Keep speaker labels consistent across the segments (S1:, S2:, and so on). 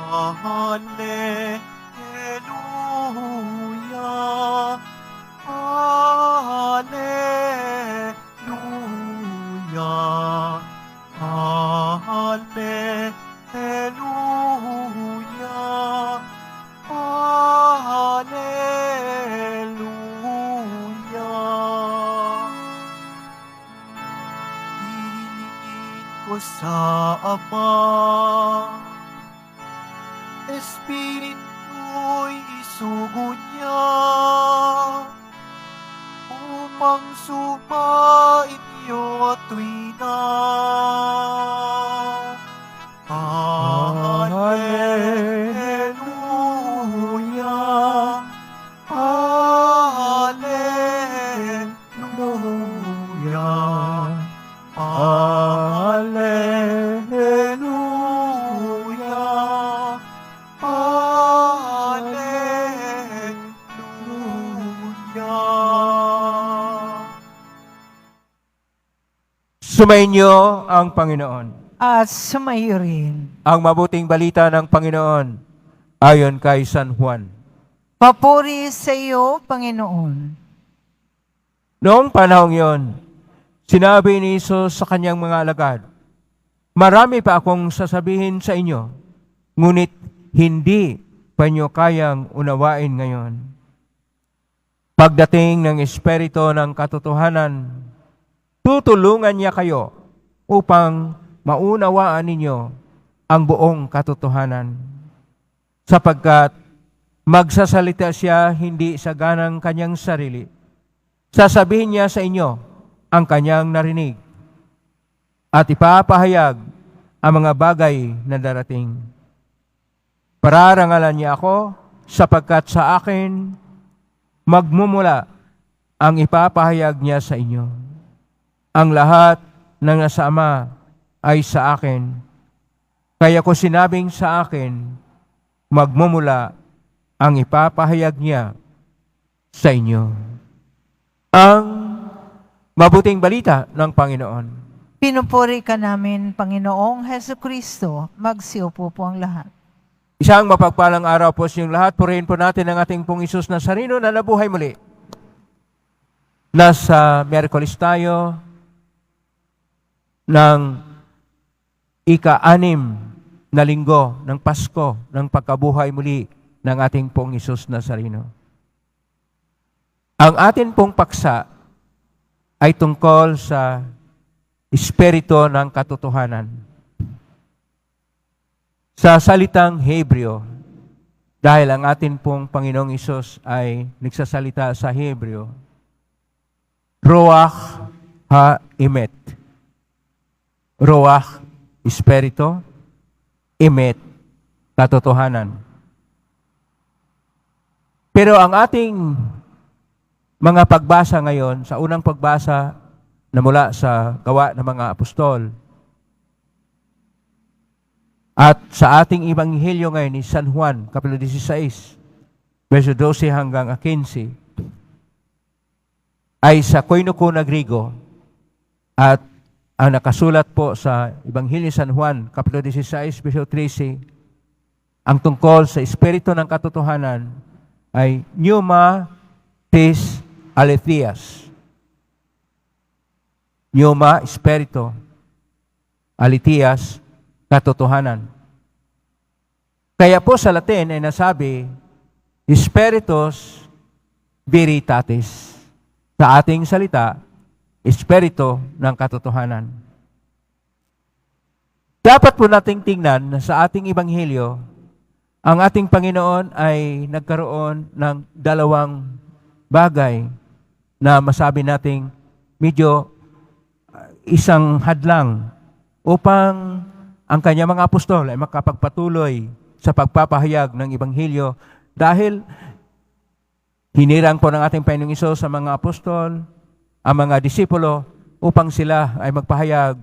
S1: Hallelujah, Hallelujah, Hallelujah, Hallelujah. Hilingin ko sa Ama, Espiritu'y isugo niya, upang sumain iyo at tuwina. Hallelujah, Hallelujah, Hallelujah, Hallelujah.
S2: Sumainyo ang Panginoon.
S3: At sumayo rin.
S2: Ang mabuting balita ng Panginoon ayon kay San Juan.
S3: Papuri sa iyo, Panginoon.
S2: Noong panahong yon, sinabi ni Jesus sa kanyang mga alagad, "Marami pa akong sasabihin sa inyo, ngunit hindi pa inyo kayang unawain ngayon. Pagdating ng Espiritu ng katotohanan, tutulungan niya kayo upang maunawaan ninyo ang buong katotohanan. Sapagkat magsasalita siya hindi sa ganang kanyang sarili. Sasabihin niya sa inyo ang kanyang narinig at ipapahayag ang mga bagay na darating. Pararangalan niya ako sapagkat sa akin magmumula ang ipapahayag niya sa inyo. Ang lahat ng nasa Ama ay sa akin. Kaya ko sinabing sa akin, magmumula ang ipapahayag niya sa inyo." Ang mabuting balita ng Panginoon.
S3: Pinupuri ka namin, Panginoong Hesukristo. Magsiupo po ang lahat.
S2: Isang mapagpalang araw po sa inyong lahat. Purihin po natin ang ating pong Isus Nazareno na nabuhay muli. Nasa Miyerkules tayo ng ika-6 na linggo ng Pasko ng pagkabuhay muli ng ating pong Isus Nazareno. Ang atin pong paksa ay tungkol sa Espiritu ng katotohanan. Sa salitang Hebreo, dahil ang atin pong Panginoong Isus ay nagsasalita sa Hebreo, Ruach ha-emet. Ruach, Espiritu, emet, katotohanan. Pero ang ating mga pagbasa ngayon, sa unang pagbasa na mula sa Gawa ng mga Apostol, at sa ating Ebanghelyo ngayon ni San Juan, Kapitulo 16, verso 12 hanggang 15, ay sa Koinonia na Griego, at ang nakasulat po sa Ebanghelyo ni San Juan, Kapitulo 16, verso 13, ang tungkol sa Espiritu ng katotohanan ay Pneuma tes Aletheas. Pneuma, Espiritu, Aletheas, katotohanan. Kaya po sa Latin ay nasabi, Spiritus Veritatis. Sa ating salita, Espiritu ng katotohanan. Dapat po nating tingnan na sa ating Ebanghelyo, ang ating Panginoon ay nagkaroon ng dalawang bagay na masabi nating medyo isang hadlang upang ang kanyang mga apostol ay makapagpatuloy sa pagpapahayag ng Ebanghelyo dahil hinirang po ng ating Panginoong Hesus sa mga apostol, ang mga disipulo upang sila ay magpahayag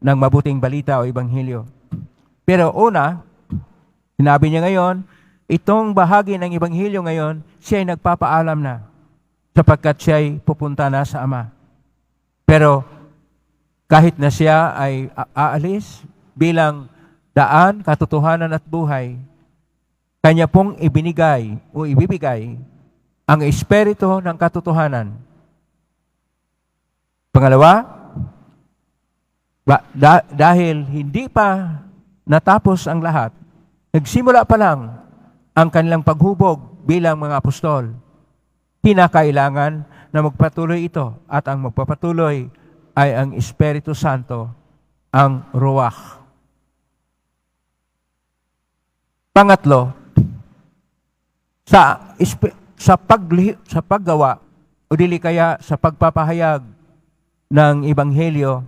S2: ng mabuting balita o Ebanghelyo. Pero una, sinabi niya ngayon, itong bahagi ng Ebanghelyo ngayon, siya ay nagpapaalam na sapagkat siya ay pupunta na sa Ama. Pero kahit na siya ay aalis bilang daan, katotohanan at buhay, Kanya pong ibinigay o ibibigay ang Espiritu ng katotohanan. Pangalawa, dahil hindi pa natapos ang lahat, nagsimula pa lang ang kanilang paghubog bilang mga apostol, kinakailangan na magpatuloy ito at ang magpapatuloy ay ang Espiritu Santo, ang Ruach. Pangatlo, sa paggawa o dili kaya sa pagpapahayag ng Ebanghelyo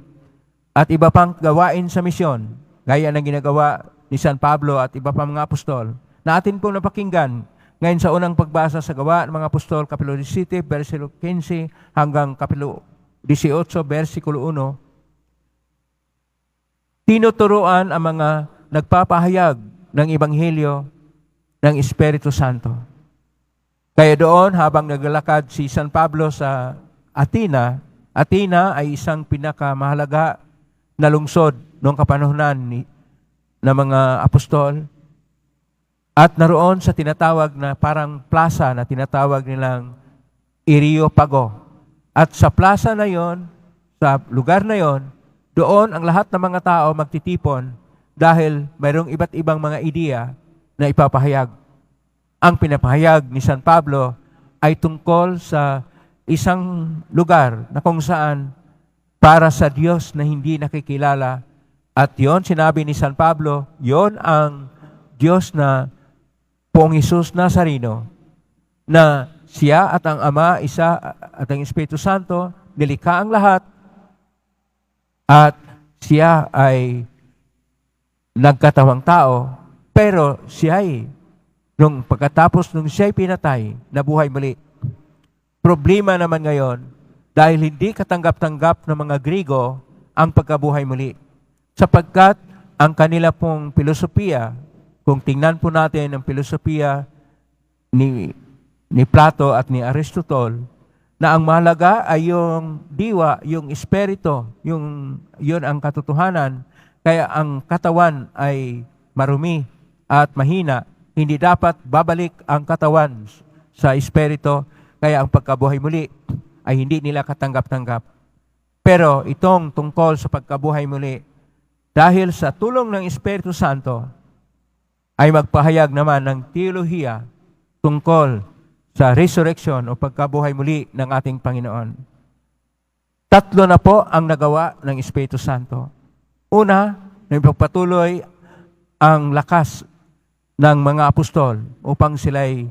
S2: at iba pang gawain sa misyon, gaya ng ginagawa ni San Pablo at iba pang mga apostol, na atin pong napakinggan ngayon sa unang pagbasa sa Gawa ng mga Apostol, Kapitulo 17, versikulo 15 hanggang Kapitulo 18, versikulo 1, tinuturuan ang mga nagpapahayag ng Ebanghelyo ng Espiritu Santo. Kaya doon, habang naglalakad si San Pablo sa Athena ay isang pinakamahalaga na lungsod noong kapanahunan ng mga apostol. At naroon sa tinatawag na parang plaza na tinatawag nilang Areopago. At sa plaza na yon, sa lugar na yon, doon ang lahat ng mga tao magtitipon dahil mayroong iba't ibang mga ideya na ipapahayag. Ang pinapahayag ni San Pablo ay tungkol sa isang lugar na kung saan para sa Diyos na hindi nakikilala. At yon, sinabi ni San Pablo, yon ang Diyos na Poong Jesus Nazareno, na siya at ang Ama, isa at ang Espiritu Santo, nilikha ang lahat, at siya ay nagkatawang tao, pero siya ay, nung siya ay pinatay, nabuhay muli. Problema naman ngayon, dahil hindi katanggap-tanggap ng mga Grigo ang pagkabuhay muli, sapagkat ang kanila pong filosofiya, kung tingnan po natin ang filosofiya ni Plato at ni Aristotle, na ang mahalaga ay yung diwa, yung espiritu, yun ang katotohanan. Kaya ang katawan ay marumi at mahina. Hindi dapat babalik ang katawan sa espiritu. Kaya ang pagkabuhay muli ay hindi nila katanggap-tanggap. Pero itong tungkol sa pagkabuhay muli, dahil sa tulong ng Espiritu Santo, ay magpahayag naman ng teolohiya tungkol sa resurrection o pagkabuhay muli ng ating Panginoon. Tatlo na po ang nagawa ng Espiritu Santo. Una, nagpapatuloy ang lakas ng mga apostol upang sila'y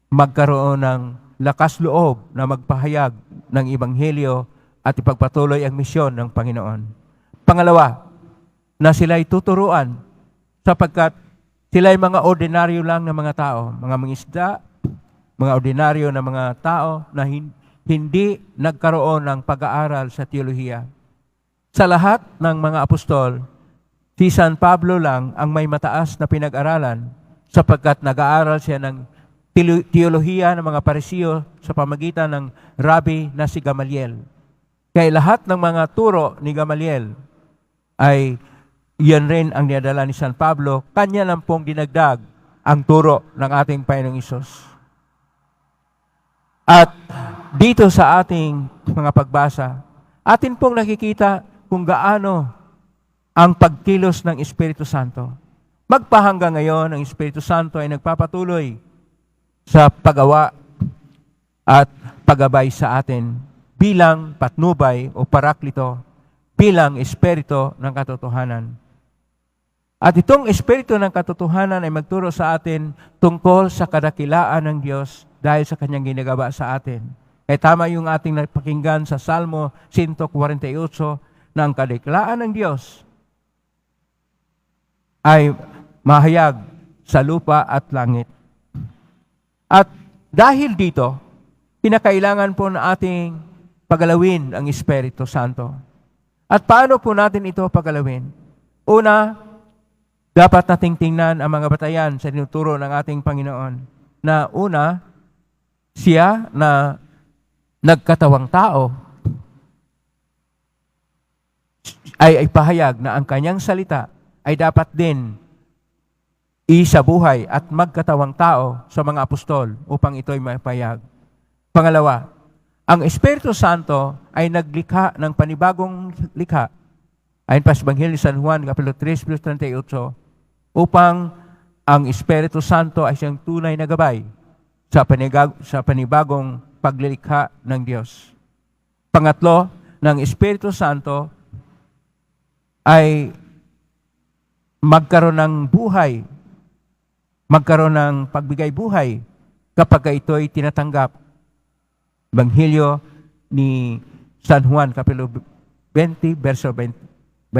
S2: magkaroon ng lakas loob na magpahayag ng Ebanghelyo at ipagpatuloy ang misyon ng Panginoon. Pangalawa, na sila'y tuturuan sapagkat sila'y mga ordinaryo lang na mga tao, mga mangisda, mga ordinaryo na mga tao na hindi nagkaroon ng pag-aaral sa teolohiya. Sa lahat ng mga apostol, si San Pablo lang ang may mataas na pinag-aralan sapagkat nag-aaral siya ng teolohiya ng mga Parisiyo sa pamagitan ng Rabbi na si Gamaliel. Kaya lahat ng mga turo ni Gamaliel ay yan rin ang niadala ni San Pablo, kanya lang pong dinagdag ang turo ng ating Panginoong Hesus. At dito sa ating mga pagbasa, atin pong nakikita kung gaano ang pagkilos ng Espiritu Santo. Magpahanggang ngayon, ang Espiritu Santo ay nagpapatuloy sa paggawa at paggabay sa atin bilang patnubay o paraklito, bilang Espiritu ng katotohanan. At itong Espiritu ng katotohanan ay magturo sa atin tungkol sa kadakilaan ng Diyos dahil sa Kanyang ginagawa sa atin. Kaya tama yung ating napakinggan sa Salmo 148 na ang kadakilaan ng Diyos ay mahayag sa lupa at langit. At dahil dito, pinakailangan po na ating pagalawin ang Espiritu Santo. At paano po natin ito pagalawin? Una, dapat nating tingnan ang mga batayan sa tinuturo ng ating Panginoon. Na una, siya na nagkatawang tao ay pahayag na ang kanyang salita ay dapat din isabuhay at magkatawang tao sa mga apostol upang ito'y mapayag. Pangalawa, ang Espiritu Santo ay naglikha ng panibagong likha, ayon pa sa Ebanghelyo ni San Juan, Kapitulo 3, verse 38, upang ang Espiritu Santo ay siyang tunay na gabay sa panibagong paglilikha ng Diyos. Pangatlo, ng Espiritu Santo ay magkaroon ng buhay, magkaroon ng pagbigay buhay kapag ito'y tinatanggap. Ebanghelyo ni San Juan, Kapitulo 20, verso 23.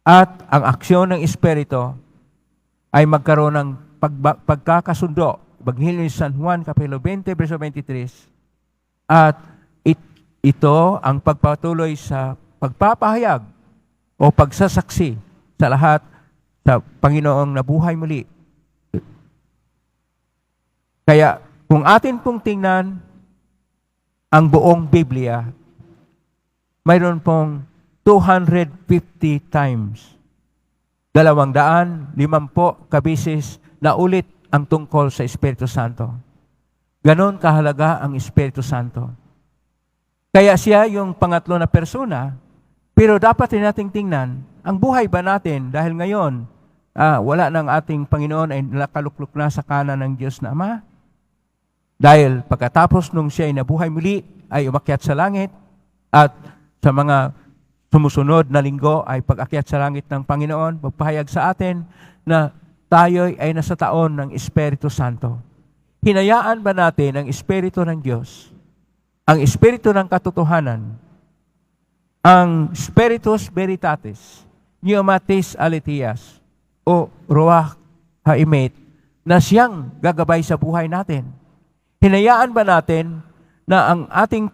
S2: At ang aksyon ng Espiritu ay magkaroon ng pagkakasundo. Ebanghelyo ni San Juan, Kapitulo 20, verso 23. At ito ang pagpatuloy sa pagpapahayag o pagsasaksi sa lahat sa Panginoong nabuhay muli. Kaya kung atin pong tingnan ang buong Biblia, mayroon pong 250 times, 250 kabisis na ulit ang tungkol sa Espiritu Santo. Ganon kahalaga ang Espiritu Santo. Kaya siya yung pangatlo na persona, pero dapat rin nating tingnan, ang buhay ba natin dahil ngayon, wala ng ating Panginoon ay nakaluklok na sa kanan ng Diyos na Ama? Dahil pagkatapos nung siya ay nabuhay muli, ay umakyat sa langit, at sa mga sumusunod na linggo ay pag-akyat sa langit ng Panginoon, magpahayag sa atin na tayo ay nasa taon ng Espiritu Santo. Hinayaan ba natin ang Espiritu ng Diyos, ang Espiritu ng katotohanan, ang Spiritus Veritatis, Pneumatis Aletias, o Ruach Haemet, na siyang gagabay sa buhay natin? Hinayaan ba natin na ang ating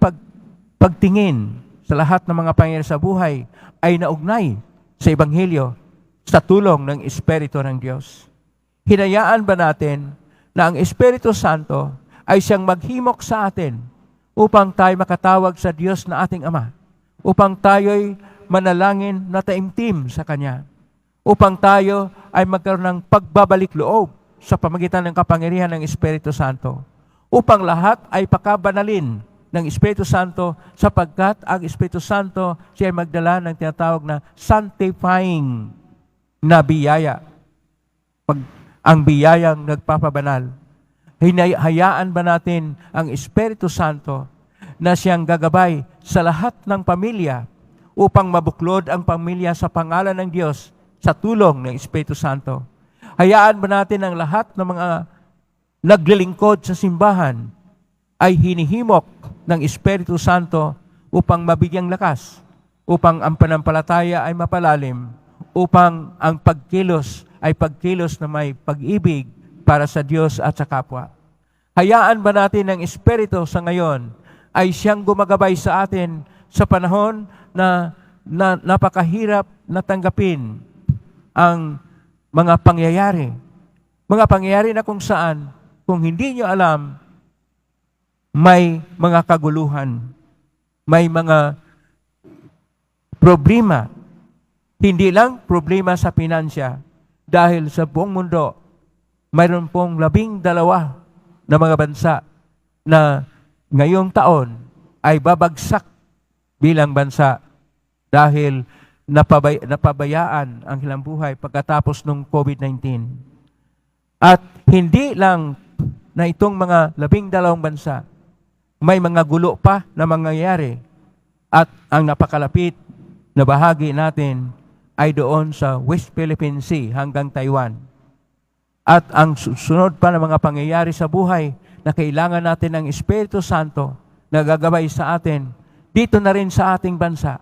S2: pagtingin sa lahat ng mga pangyayari sa buhay ay naugnay sa Ebanghelyo sa tulong ng Espiritu ng Diyos? Hinayaan ba natin na ang Espiritu Santo ay siyang maghimok sa atin upang tayo makatawag sa Diyos na ating Ama, upang tayo'y manalangin na taimtim sa Kanya, upang tayo ay magkaroon ng pagbabalik loob sa pamagitan ng kapangyarihan ng Espiritu Santo, upang lahat ay pakabanalin ng Espiritu Santo, sapagkat ang Espiritu Santo siya ay magdala ng tinatawag na sanctifying na biyaya. Ang biyayang nagpapabanal. Hayaan ba natin ang Espiritu Santo na siyang gagabay sa lahat ng pamilya upang mabuklod ang pamilya sa pangalan ng Diyos sa tulong ng Espiritu Santo? Hayaan ba natin ang lahat ng mga naglilingkod sa simbahan ay hinihimok ng Espiritu Santo upang mabigyang lakas, upang ang panampalataya ay mapalalim, upang ang pagkilos ay pagkilos na may pag-ibig para sa Diyos at sa kapwa? Hayaan ba natin ang Espiritu sa ngayon ay siyang gumagabay sa atin sa panahon na napakahirap na tanggapin ang mga pangyayari? Mga pangyayari na kung saan, kung hindi nyo alam, may mga kaguluhan, may mga problema. Hindi lang problema sa pinansya, dahil sa buong mundo, mayroon pong 12 na mga bansa na ngayong taon ay babagsak bilang bansa dahil napabayaan ang kanilang buhay pagkatapos ng COVID-19. At hindi lang na itong mga 12 bansa, may mga gulo pa na mangyayari, at ang napakalapit na bahagi natin ay doon sa West Philippine Sea hanggang Taiwan. At ang sunod pa ng mga pangyayari sa buhay na kailangan natin ng Espiritu Santo na gagabay sa atin, dito na rin sa ating bansa.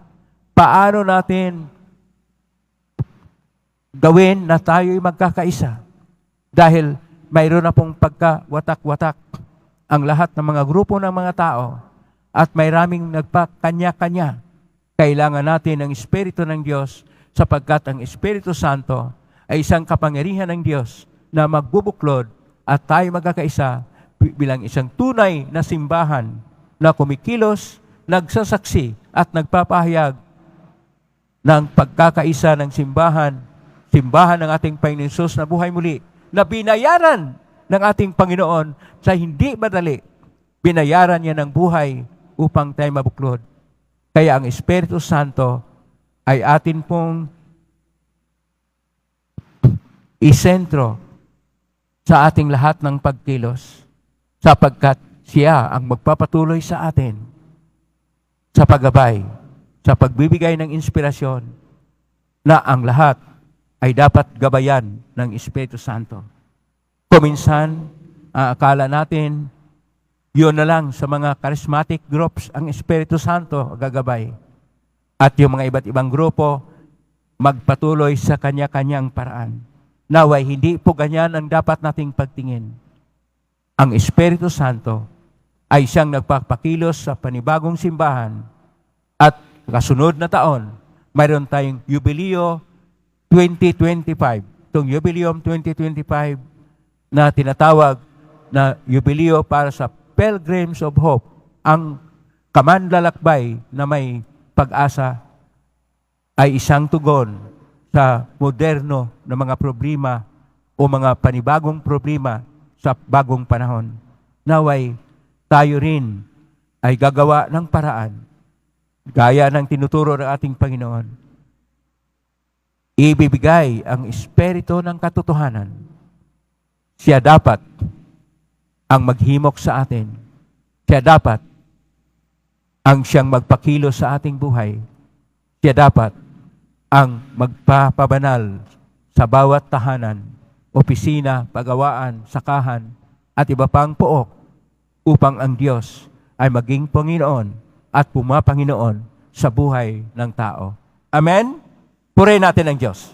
S2: Paano natin gawin na tayo'y magkakaisa? Dahil mayroon na pong pagkawatak-watak ang lahat ng mga grupo ng mga tao at may raming nagpakanya-kanya. Kailangan natin ng Espiritu ng Diyos, sapagkat ang Espiritu Santo ay isang kapangyarihan ng Diyos na magbubuklod at tayo magkakaisa bilang isang tunay na simbahan na kumikilos, nagsasaksi at nagpapahayag ng pagkakaisa ng simbahan simbahan ng ating Panginoon Jesus na buhay muli, na binayaran ng ating Panginoon sa hindi madali. Binayaran niya ng buhay upang tayo mabuklod. Kaya ang Espiritu Santo ay atin pong isentro sa ating lahat ng pagkilos, sapagkat siya ang magpapatuloy sa atin sa paggabay, sa pagbibigay ng inspirasyon na ang lahat ay dapat gabayan ng Espiritu Santo. Kuminsan, akala natin, yun na lang sa mga charismatic groups ang Espiritu Santo gagabay. At yung mga iba't ibang grupo, magpatuloy sa kanya-kanyang paraan. Naway, hindi po ganyan ang dapat nating pagtingin. Ang Espiritu Santo ay siyang nagpapakilos sa panibagong simbahan. At kasunod na taon, mayroon tayong Jubileo 2025. Itong Jubileum 2025 na tinatawag na Jubileo para sa Pilgrims of Hope, ang kamanlalakbay na may pag-asa ay isang tugon sa moderno na mga problema o mga panibagong problema sa bagong panahon. Naway, tayo rin ay gagawa ng paraan, gaya ng tinuturo ng ating Panginoon. Ibibigay ang espiritu ng katotohanan. Siya dapat ang maghimok sa atin. Siya dapat ang siyang magpakilos sa ating buhay. Siya dapat ang magpapabanal sa bawat tahanan, opisina, pagawaan, sakahan, at iba pang pook upang ang Diyos ay maging Panginoon at pumapanginoon sa buhay ng tao. Amen? Purihin natin ang Diyos.